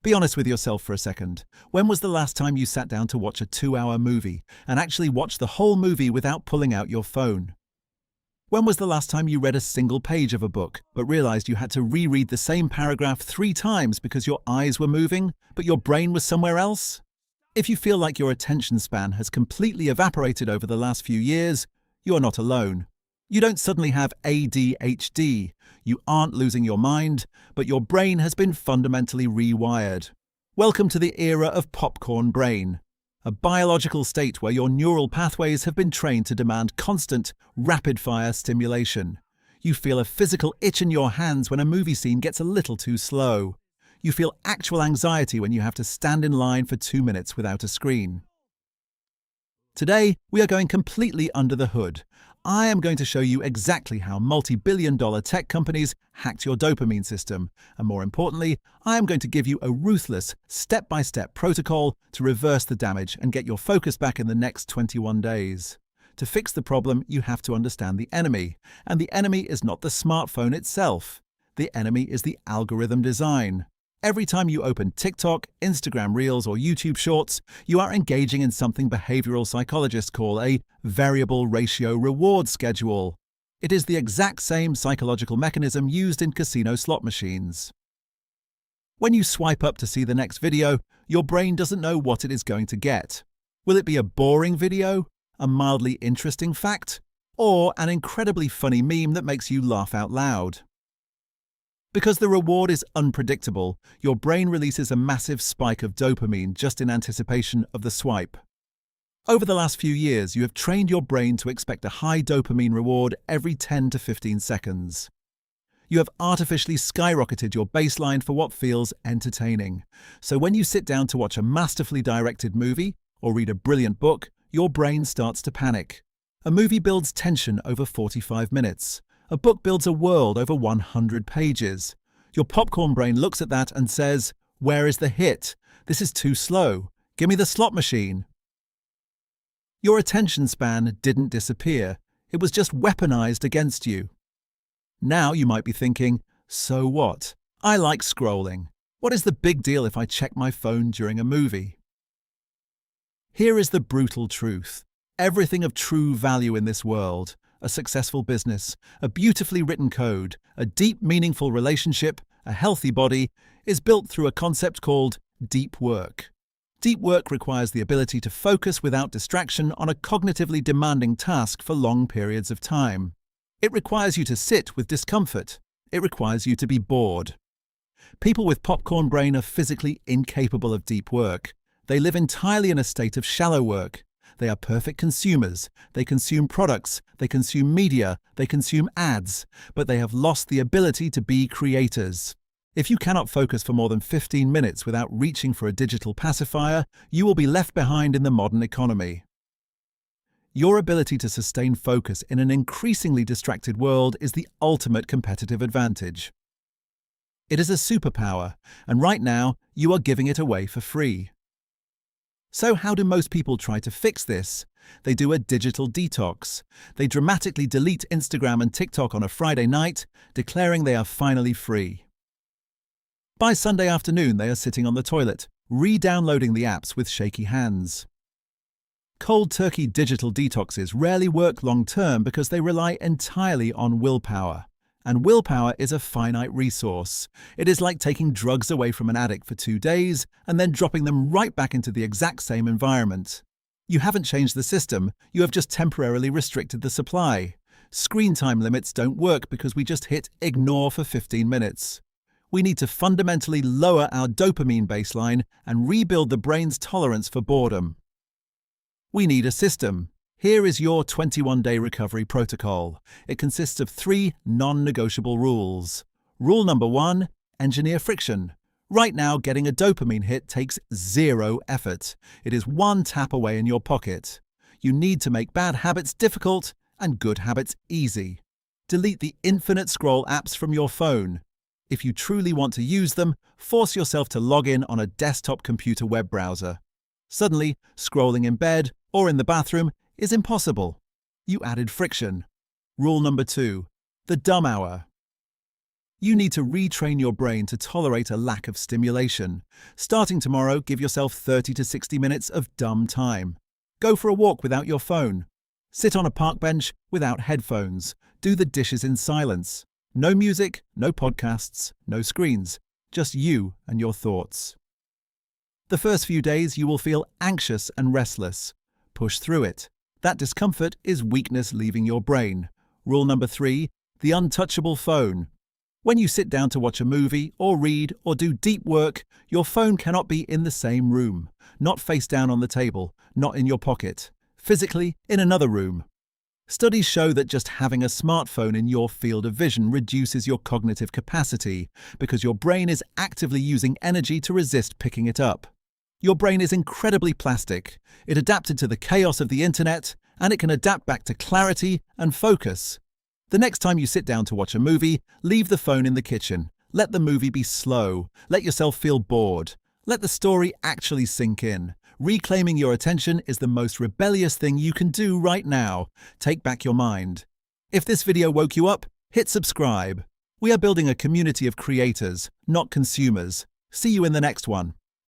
Be honest with yourself for a second. When was the last time you sat down to watch a 2-hour movie and actually watched the whole movie without pulling out your phone? When was the last time you read a single page of a book but realized you had to reread the same paragraph 3 times because your eyes were moving, but your brain was somewhere else? If you feel like your attention span has completely evaporated over the last few years, you are not alone. You don't suddenly have ADHD. You aren't losing your mind, but your brain has been fundamentally rewired. Welcome to the era of popcorn brain, a biological state where your neural pathways have been trained to demand constant, rapid-fire stimulation. You feel a physical itch in your hands when a movie scene gets a little too slow. You feel actual anxiety when you have to stand in line for 2 minutes without a screen. Today, we are going completely under the hood. I am going to show you exactly how multi-billion-dollar tech companies hacked your dopamine system, and more importantly, I am going to give you a ruthless, step-by-step protocol to reverse the damage and get your focus back in the next 21 days. To fix the problem, you have to understand the enemy, and the enemy is not the smartphone itself. The enemy is the algorithm design. Every time you open TikTok, Instagram Reels, or YouTube Shorts, you are engaging in something behavioral psychologists call a variable ratio reward schedule. It is the exact same psychological mechanism used in casino slot machines. When you swipe up to see the next video, your brain doesn't know what it is going to get. Will it be a boring video, a mildly interesting fact, or an incredibly funny meme that makes you laugh out loud? Because the reward is unpredictable, your brain releases a massive spike of dopamine just in anticipation of the swipe. Over the last few years, you have trained your brain to expect a high dopamine reward every 10 to 15 seconds. You have artificially skyrocketed your baseline for what feels entertaining. So when you sit down to watch a masterfully directed movie or read a brilliant book, your brain starts to panic. A movie builds tension over 45 minutes. A book builds a world over 100 pages. Your popcorn brain looks at that and says, "Where is the hit? This is too slow. Give me the slot machine." Your attention span didn't disappear. It was just weaponized against you. Now you might be thinking, so what? I like scrolling. What is the big deal if I check my phone during a movie? Here is the brutal truth. Everything of true value in this world, a successful business, a beautifully written code, a deep, meaningful relationship, a healthy body, is built through a concept called deep work. Deep work requires the ability to focus without distraction on a cognitively demanding task for long periods of time. It requires you to sit with discomfort. It requires you to be bored. People with popcorn brain are physically incapable of deep work. They live entirely in a state of shallow work. They are perfect consumers. They consume products, they consume media, they consume ads, but they have lost the ability to be creators. If you cannot focus for more than 15 minutes without reaching for a digital pacifier, you will be left behind in the modern economy. Your ability to sustain focus in an increasingly distracted world is the ultimate competitive advantage. It is a superpower, and right now, you are giving it away for free. So how do most people try to fix this? They do a digital detox. They dramatically delete Instagram and TikTok on a Friday night, declaring they are finally free. By Sunday afternoon, they are sitting on the toilet, re-downloading the apps with shaky hands. Cold turkey digital detoxes rarely work long-term because they rely entirely on willpower. And willpower is a finite resource. It is like taking drugs away from an addict for 2 days and then dropping them right back into the exact same environment. You haven't changed the system, you have just temporarily restricted the supply. Screen time limits don't work because we just hit ignore for 15 minutes. We need to fundamentally lower our dopamine baseline and rebuild the brain's tolerance for boredom. We need a system. Here is your 21-day recovery protocol. It consists of 3 non-negotiable rules. Rule number 1, engineer friction. Right now, getting a dopamine hit takes 0 effort. It is 1 tap away in your pocket. You need to make bad habits difficult and good habits easy. Delete the infinite scroll apps from your phone. If you truly want to use them, force yourself to log in on a desktop computer web browser. Suddenly, scrolling in bed or in the bathroom is impossible. You added friction. Rule number 2, the dumb hour. You need to retrain your brain to tolerate a lack of stimulation. Starting tomorrow, give yourself 30 to 60 minutes of dumb time. Go for a walk without your phone. Sit on a park bench without headphones. Do the dishes in silence. No music, no podcasts, no screens. Just you and your thoughts. The first few days you will feel anxious and restless. Push through it. That discomfort is weakness leaving your brain. Rule number 3, the untouchable phone. When you sit down to watch a movie or read or do deep work, your phone cannot be in the same room. Not face down on the table, not in your pocket. Physically, in another room. Studies show that just having a smartphone in your field of vision reduces your cognitive capacity because your brain is actively using energy to resist picking it up. Your brain is incredibly plastic. It adapted to the chaos of the internet, and it can adapt back to clarity and focus. The next time you sit down to watch a movie, leave the phone in the kitchen. Let the movie be slow. Let yourself feel bored. Let the story actually sink in. Reclaiming your attention is the most rebellious thing you can do right now. Take back your mind. If this video woke you up, hit subscribe. We are building a community of creators, not consumers. See you in the next one.